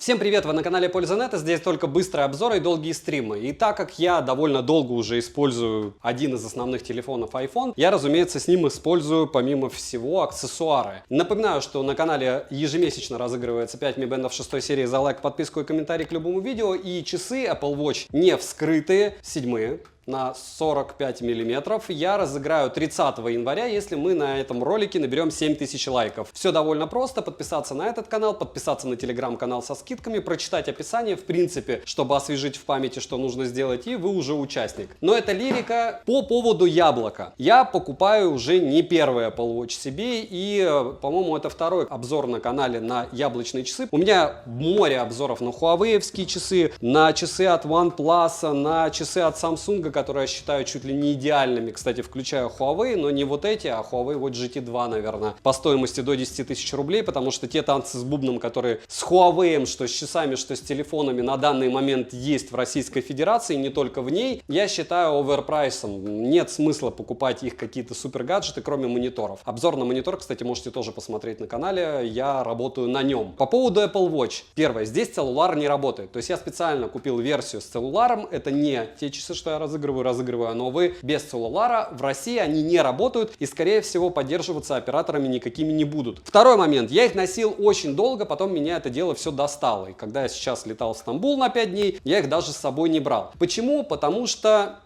Всем привет, вы на канале Польза.нет, и здесь только быстрые обзоры и долгие стримы. И так как я довольно долго уже использую один из основных телефонов iPhone, я, разумеется, с ним использую, помимо всего, аксессуары. Напоминаю, что на канале ежемесячно разыгрывается 5 Mi Band 6 серии за лайк, подписку и комментарий к любому видео, и часы Apple Watch не вскрытые, 7 на 45 миллиметров я разыграю 30 января, если мы на этом ролике наберем 7000 лайков. Все довольно просто: подписаться на этот канал, подписаться на телеграм-канал со скидками, прочитать описание, в принципе, чтобы освежить в памяти, что нужно сделать, и вы уже участник. Но это лирика. По поводу яблока. Я покупаю уже не первый Apple Watch себе, и, по-моему, это второй обзор на канале на яблочные часы. У меня море обзоров на Huawei-евские часы, на часы от OnePlus, на часы от Samsung, которые я считаю чуть ли не идеальными, кстати, включая Huawei, но не вот эти, а Huawei Watch GT2, наверное, по стоимости до 10 тысяч рублей, потому что те танцы с бубном, которые с Huawei, что с часами, что с телефонами на данный момент есть в Российской Федерации, не только в ней, я считаю оверпрайсом. Нет смысла покупать их какие-то супер гаджеты, кроме мониторов. Обзор на монитор, кстати, можете тоже посмотреть на канале, я работаю на нем. По поводу Apple Watch. Первое, здесь целлулар не работает, то есть я специально купил версию с целлуларом, это не те часы, что я разыгрываю новые без целлулара. В России они не работают и, скорее всего, поддерживаться операторами никакими не будут. Второй момент. Я их носил очень долго, потом меня это дело все достало. И когда я сейчас летал в Стамбул на 5 дней, я их даже с собой не брал. Почему? Потому что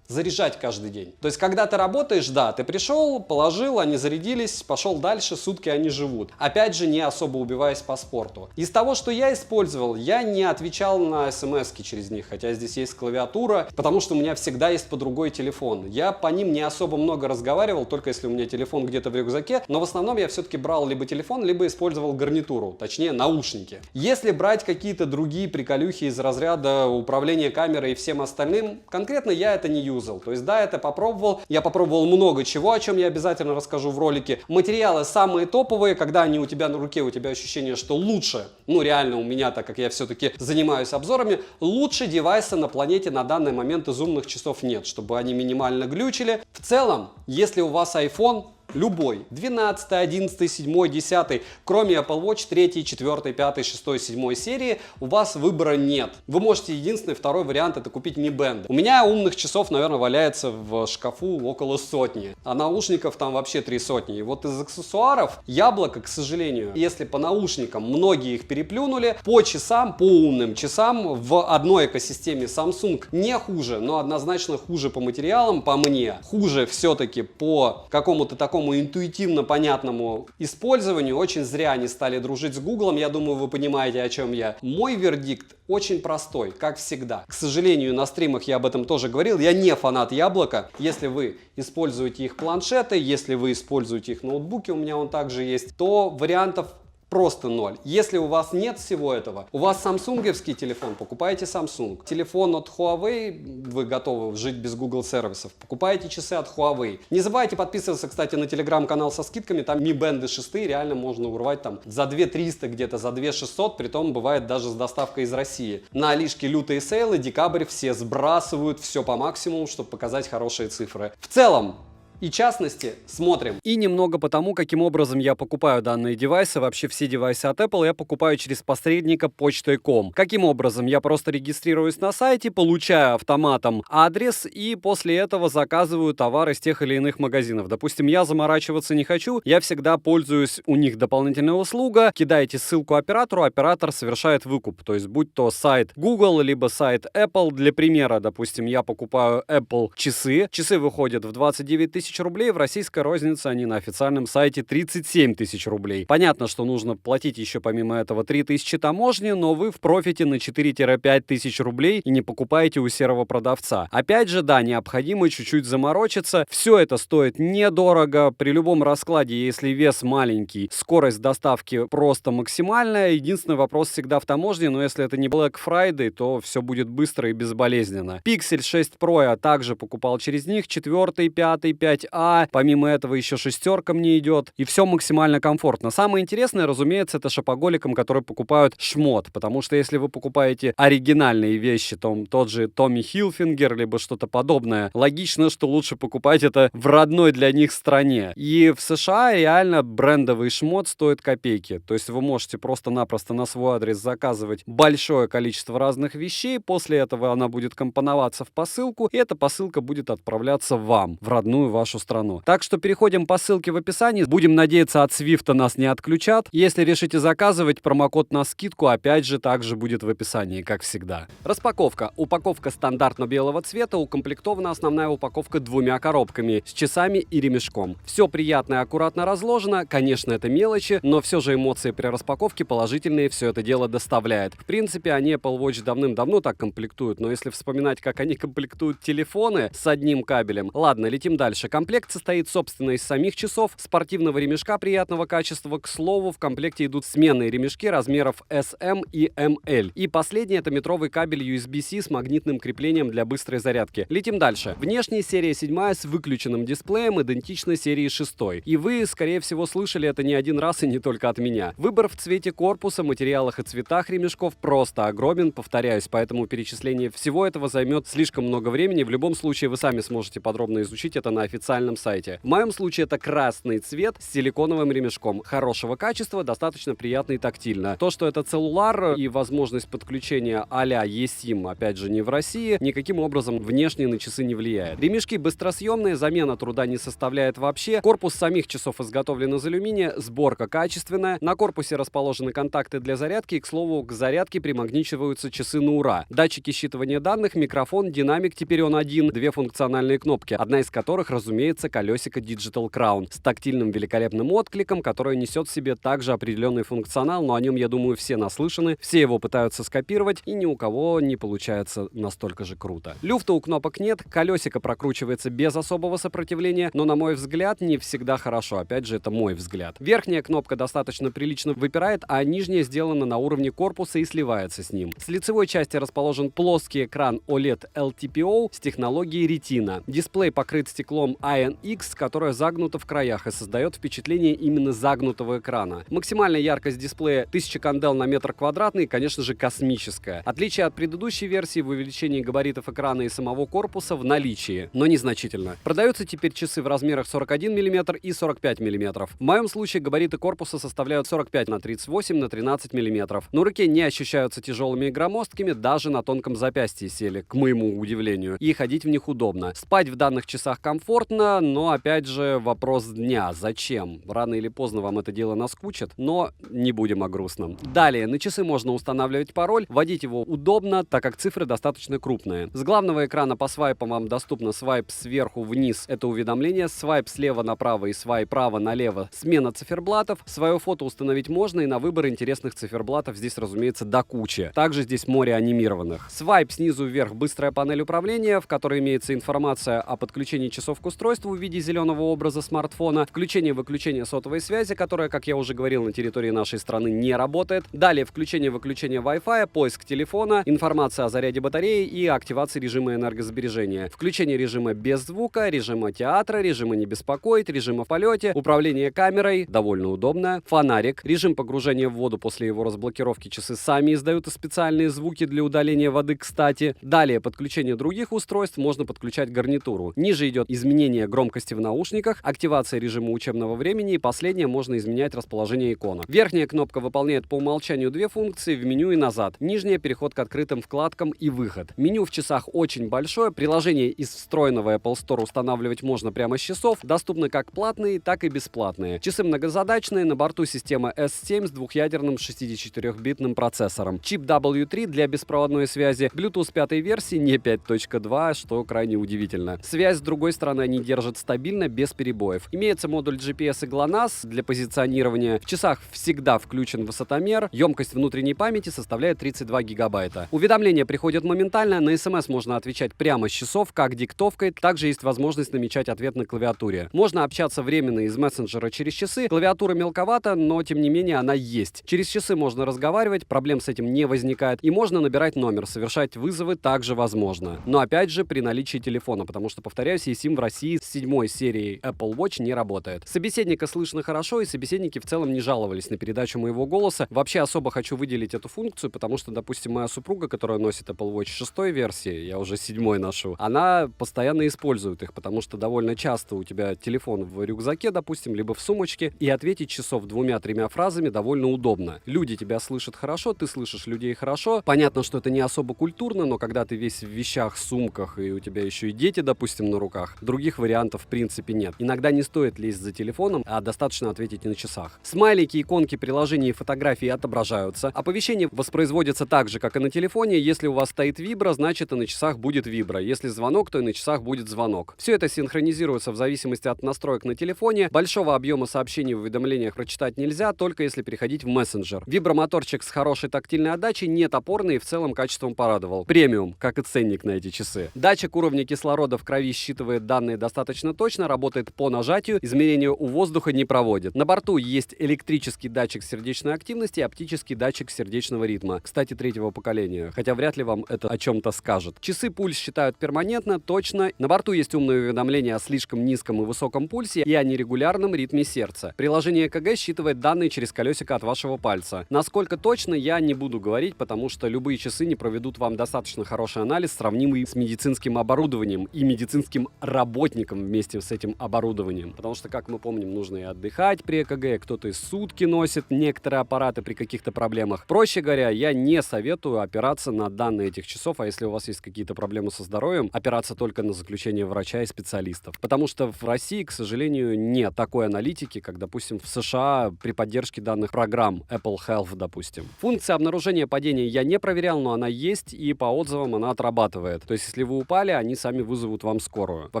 заряжать каждый день. То есть, когда ты работаешь, да, ты пришел, положил, они зарядились, пошел дальше, сутки они живут. Опять же, не особо убиваясь по спорту. Из того, что я использовал, я не отвечал на смс-ки через них, хотя здесь есть клавиатура, потому что у меня всегда есть под рукой телефон. Я по ним не особо много разговаривал, только если у меня телефон где-то в рюкзаке, но в основном я все-таки брал либо телефон, либо использовал гарнитуру, точнее наушники. Если брать какие-то другие приколюхи из разряда управления камерой и всем остальным, конкретно я это не юзал. То есть, да, это попробовал. Я попробовал много чего, о чем я обязательно расскажу в ролике. Материалы самые топовые, когда они у тебя на руке, у тебя ощущение, что лучше, ну реально у меня, так как я все-таки занимаюсь обзорами, лучше девайса на планете на данный момент из умных часов нет, чтобы они минимально глючили. В целом, если у вас iPhone, любой, 12, 11, 7, 10, кроме Apple Watch 3, 4, 5, 6, 7 серии, у вас выбора нет. Вы можете единственный, второй вариант, это купить Mi Band. У меня умных часов, наверное, валяется в шкафу около сотни, а наушников там вообще 3 сотни. И вот из аксессуаров яблоко, к сожалению, если по наушникам многие их переплюнули, по часам, по умным часам в одной экосистеме Samsung не хуже, но однозначно хуже по материалам, по мне. Хуже все-таки по какому-то такому интуитивно понятному использованию. Очень зря они стали дружить с Гуглом, я думаю, вы понимаете, о чем я. Мой вердикт очень простой, как всегда. К сожалению, на стримах я об этом тоже говорил, я не фанат яблока. Если вы используете их планшеты, если вы используете их ноутбуки, у меня он также есть, то вариантов просто ноль. Если у вас нет всего этого, у вас самсунговский телефон, покупайте Samsung. Телефон от Huawei, вы готовы жить без Google сервисов, покупайте часы от Huawei. Не забывайте подписываться, кстати, на телеграм-канал со скидками, там Mi Band 6 реально можно урвать там за 2300, где-то за 2600, притом бывает даже с доставкой из России. На Алишке лютые сейлы, декабрь, все сбрасывают все по максимуму, чтобы показать хорошие цифры. В целом, и частности, смотрим. И немного по тому, каким образом я покупаю данные девайсы, вообще все девайсы от Apple я покупаю через посредника почтой.com. Каким образом? Я просто регистрируюсь на сайте, получаю автоматом адрес и после этого заказываю товар из тех или иных магазинов. Допустим, я заморачиваться не хочу, я всегда пользуюсь у них дополнительной услугой. Кидаете ссылку оператору, оператор совершает выкуп. То есть, будь то сайт Google, либо сайт Apple. Для примера, допустим, я покупаю Apple часы. Часы выходят в 29 тысяч рублей, в российской рознице они на официальном сайте 37 тысяч рублей. Понятно, что нужно платить еще помимо этого 3000 таможни, но вы в профите на 4-5 тысяч рублей и не покупаете у серого продавца. Опять же, да, необходимо чуть-чуть заморочиться. Все это стоит недорого. При любом раскладе, если вес маленький, скорость доставки просто максимальная. Единственный вопрос всегда в таможне, но если это не Black Friday, то все будет быстро и безболезненно. Pixel 6 Pro я также покупал через них, 4, 5, 5 5А, помимо этого еще шестерка мне идет, и все максимально комфортно. Самое интересное, разумеется, это шопоголикам, которые покупают шмот, потому что если вы покупаете оригинальные вещи, то тот же Томми Хилфингер, либо что-то подобное, логично, что лучше покупать это в родной для них стране. И в США реально брендовый шмот стоит копейки. То есть вы можете просто-напросто на свой адрес заказывать большое количество разных вещей, после этого она будет компоноваться в посылку, и эта посылка будет отправляться вам, в родную вашу страну. Так что переходим по ссылке в описании. Будем надеяться, от Свифта нас не отключат. Если решите заказывать, промокод на скидку опять же также будет в описании, как всегда. Распаковка. Упаковка стандартно белого цвета, укомплектована основная упаковка 2 коробками с часами и ремешком. Все приятно и аккуратно разложено, конечно, это мелочи, но все же эмоции при распаковке положительные все это дело доставляет. В принципе, они Apple Watch давным-давно так комплектуют, но если вспоминать, как они комплектуют телефоны с одним кабелем. Ладно, летим дальше. Комплект состоит, собственно, из самих часов, спортивного ремешка приятного качества. К слову, в комплекте идут сменные ремешки размеров SM и ML. И последний — это метровый кабель USB-C с магнитным креплением для быстрой зарядки. Летим дальше. Внешняя серия 7 с выключенным дисплеем идентична серии 6. И вы, скорее всего, слышали это не один раз и не только от меня. Выбор в цвете корпуса, материалах и цветах ремешков просто огромен, повторяюсь, поэтому перечисление всего этого займет слишком много времени. В любом случае, вы сами сможете подробно изучить это на официальном сайте. В моем случае это красный цвет с силиконовым ремешком. Хорошего качества, достаточно приятно и тактильно. То, что это целлулар и возможность подключения а-ля eSIM, опять же, не в России, никаким образом внешне на часы не влияет. Ремешки быстросъемные, замена труда не составляет вообще. Корпус самих часов изготовлен из алюминия, сборка качественная. На корпусе расположены контакты для зарядки, и, к слову, к зарядке примагничиваются часы на ура. Датчики считывания данных, микрофон, динамик, теперь он один, 2 функциональные кнопки, одна из которых, разумеется, колесико Digital Crown с тактильным великолепным откликом, которое несет в себе также определенный функционал, но о нем, я думаю, все наслышаны, все его пытаются скопировать, и ни у кого не получается настолько же круто. Люфта у кнопок нет, колесико прокручивается без особого сопротивления, но, на мой взгляд, не всегда хорошо. Опять же, это мой взгляд. Верхняя кнопка достаточно прилично выпирает, а нижняя сделана на уровне корпуса и сливается с ним. С лицевой части расположен плоский экран OLED LTPO с технологией Retina. Дисплей покрыт стеклом INX, которое загнуто в краях и создает впечатление именно загнутого экрана. Максимальная яркость дисплея 1000 кандел на метр квадратный, конечно же, космическая. Отличие от предыдущей версии в увеличении габаритов экрана и самого корпуса в наличии, но незначительно. Продаются теперь часы в размерах 41 мм и 45 мм. В моем случае габариты корпуса составляют 45 на 38 на 13 мм. На руке не ощущаются тяжелыми и громоздкими, даже на тонком запястье сели, к моему удивлению. И ходить в них удобно. Спать в данных часах комфортно, но опять же вопрос дня. Зачем? Рано или поздно вам это дело наскучит, но не будем о грустном. Далее, на часы можно устанавливать пароль, вводить его удобно, так как цифры достаточно крупные. С главного экрана по свайпам вам доступно свайп сверху вниз, это уведомление, свайп слева направо и свайп право налево, смена циферблатов. Свое фото установить можно, и на выбор интересных циферблатов здесь, разумеется, до кучи. Также здесь море анимированных. Свайп снизу вверх, быстрая панель управления, в которой имеется информация о подключении часов к устройству в виде зеленого образа смартфона, включение-выключение сотовой связи, которая, как я уже говорил, на территории нашей страны не работает. Далее включение-выключение Wi-Fi, поиск телефона, информация о заряде батареи и активации режима энергосбережения. Включение режима без звука, режима театра, режима не беспокоить, режима в полете, управление камерой, довольно удобно, фонарик, режим погружения в воду после его разблокировки. Часы сами издают специальные звуки для удаления воды, кстати. Далее подключение других устройств, можно подключать гарнитуру. Ниже идет изменение громкости в наушниках, активация режима учебного времени, и последнее, можно изменять расположение иконок. Верхняя кнопка выполняет по умолчанию 2 функции: в меню и назад. Нижняя — переход к открытым вкладкам и выход. Меню в часах очень большое, приложение из встроенного Apple Store устанавливать можно прямо с часов, доступны как платные, так и бесплатные. Часы многозадачные, на борту система S7 с двухъядерным 64-битным процессором. Чип W3 для беспроводной связи, Bluetooth 5 версии, не 5.2, что крайне удивительно. Связь, с другой стороны, они держат стабильно, без перебоев. Имеется модуль GPS и GLONASS для позиционирования. В часах всегда включен высотомер, емкость внутренней памяти составляет 32 гигабайта. Уведомления приходят моментально, на смс можно отвечать прямо с часов, как диктовкой, также есть возможность намечать ответ на клавиатуре. Можно общаться временно из мессенджера через часы, клавиатура мелковата, но тем не менее она есть. Через часы можно разговаривать, проблем с этим не возникает, и можно набирать номер, совершать вызовы также возможно. Но опять же при наличии телефона, потому что, повторяюсь, eSIM в России России с 7 серией Apple Watch не работает. Собеседника слышно хорошо, и собеседники в целом не жаловались на передачу моего голоса. Вообще особо хочу выделить эту функцию, потому что, допустим, моя супруга, которая носит Apple Watch 6 версии, я уже 7 ношу, она постоянно использует их, потому что довольно часто у тебя телефон в рюкзаке, допустим, либо в сумочке, и ответить часов 2-3 фразами довольно удобно. Люди тебя слышат хорошо, ты слышишь людей хорошо. Понятно, что это не особо культурно, но когда ты весь в вещах, сумках, и у тебя еще и дети, допустим, на руках, других вариантов в принципе нет. Иногда не стоит лезть за телефоном, а достаточно ответить на часах. Смайлики, иконки, приложения и фотографии отображаются. Оповещение воспроизводится так же, как и на телефоне. Если у вас стоит вибра, значит и на часах будет вибра. Если звонок, то и на часах будет звонок. Все это синхронизируется в зависимости от настроек на телефоне. Большого объема сообщений в уведомлениях прочитать нельзя, только если переходить в мессенджер. Вибромоторчик с хорошей тактильной отдачей, не топорный и в целом качеством порадовал. Премиум, как и ценник на эти часы. Датчик уровня кислорода в крови считывает данные достаточно точно, работает по нажатию, измерения у воздуха не проводит. На борту есть электрический датчик сердечной активности и оптический датчик сердечного ритма. Кстати, 3-го поколения, хотя вряд ли вам это о чем-то скажет. Часы пульс считают перманентно, точно. На борту есть умное уведомление о слишком низком и высоком пульсе и о нерегулярном ритме сердца. Приложение ЭКГ считывает данные через колесико от вашего пальца. Насколько точно, я не буду говорить, потому что любые часы не проведут вам достаточно хороший анализ, сравнимый с медицинским оборудованием и медицинским работником вместе с этим оборудованием. Потому что, как мы помним, нужно и отдыхать при ЭКГ, кто-то и сутки носит некоторые аппараты при каких-то проблемах. Проще говоря, я не советую опираться на данные этих часов, а если у вас есть какие-то проблемы со здоровьем, опираться только на заключение врача и специалистов. Потому что в России, к сожалению, нет такой аналитики, как, допустим, в США при поддержке данных программ Apple Health, допустим. Функция обнаружения падения я не проверял, но она есть, и по отзывам она отрабатывает. То есть, если вы упали, они сами вызовут вам скорую. Во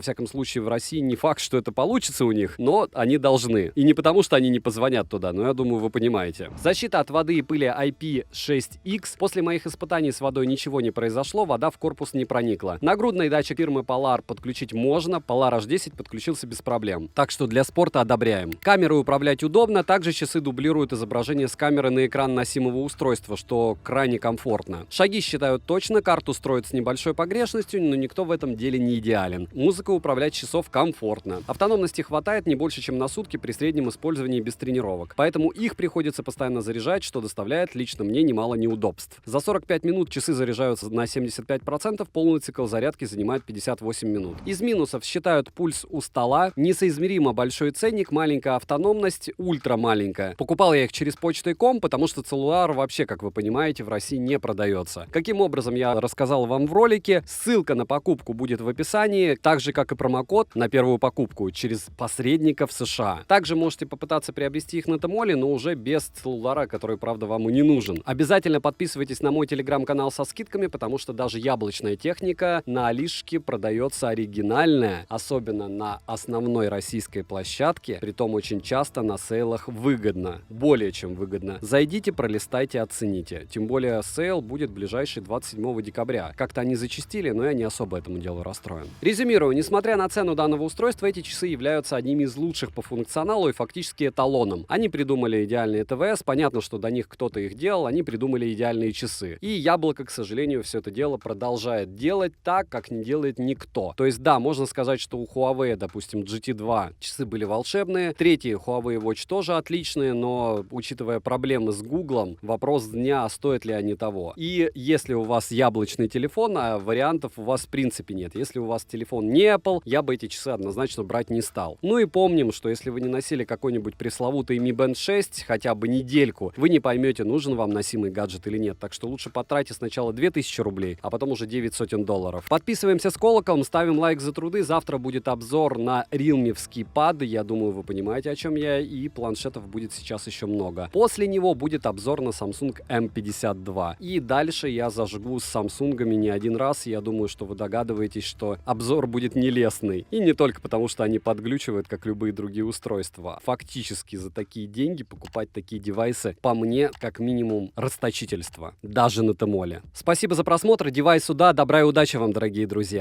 всяком случае, в России не факт, что это получится у них, но они должны. И не потому, что они не позвонят туда, но я думаю, вы понимаете. Защита от воды и пыли IP6X. После моих испытаний с водой ничего не произошло, вода в корпус не проникла. Нагрудный датчик фирмы Polar подключить можно, Polar H10 подключился без проблем. Так что для спорта одобряем. Камерой управлять удобно, также часы дублируют изображение с камеры на экран носимого устройства, что крайне комфортно. Шаги считают точно, карту строят с небольшой погрешностью, но никто в этом деле не идеален. Музыка управлять часов комфортно. Автономности хватает не больше, чем на сутки при среднем использовании без тренировок. Поэтому их приходится постоянно заряжать, что доставляет лично мне немало неудобств. За 45 минут часы заряжаются на 75%, полный цикл зарядки занимает 58 минут. Из минусов считают пульс у стола, несоизмеримо большой ценник, маленькая автономность, ультра маленькая. Покупал я их через Почтой.ком, потому что целлулар вообще, как вы понимаете, в России не продается. Каким образом, я рассказал вам в ролике. Ссылка на покупку будет в описании, так же, как и промокод на первую покупку через посредника в США. Также можете попытаться приобрести их на Тмоле, но уже без целлулара, который, правда, вам и не нужен. Обязательно подписывайтесь на мой телеграм-канал со скидками, потому что даже яблочная техника на Алишке продается оригинальная, особенно на основной российской площадке, притом очень часто на сейлах выгодно, более чем выгодно. Зайдите, пролистайте, оцените. Тем более сейл будет ближайший 27 декабря. Как-то они зачастили, но я не особо этому делу расстроен. Резюмирую, несмотря на цену данного устройства, эти часы являются одними из лучших по функционалу и фактически эталоном. Они придумали идеальные ТВС, понятно, что до них кто-то их делал, они придумали идеальные часы. И Яблоко, к сожалению, все это дело продолжает делать так, как не делает никто. То есть, да, можно сказать, что у Huawei, допустим, GT2 часы были волшебные, третий Huawei Watch тоже отличные, но, учитывая проблемы с Гуглом, вопрос дня, стоят ли они того. И если у вас яблочный телефон, а вариантов у вас в принципе нет. Если у вас телефон не Apple, я бы эти часы однозначно брать не стал. Ну и помним, что если вы не носили какой-нибудь пресловутый Mi Band 6 хотя бы недельку, вы не поймете, нужен вам носимый гаджет или нет. Так что лучше потратьте сначала 2000 рублей, а потом уже 900 долларов. Подписываемся с колоколом, ставим лайк за труды. Завтра будет обзор на Realme-вский пад. Я думаю, вы понимаете, о чем я. И планшетов будет сейчас еще много. После него будет обзор на Samsung M52. И дальше я зажгу с Самсунгами не один раз. Я думаю, что вы догадываетесь, что обзор будет нелестный. И не только потому, что они подглючивают, как любые другие устройства. Фактически за такие деньги покупать такие девайсы, по мне, как минимум, расточительство. Даже на Тмоле. Спасибо за просмотр. Девайс сюда. Добра и удачи вам, дорогие друзья.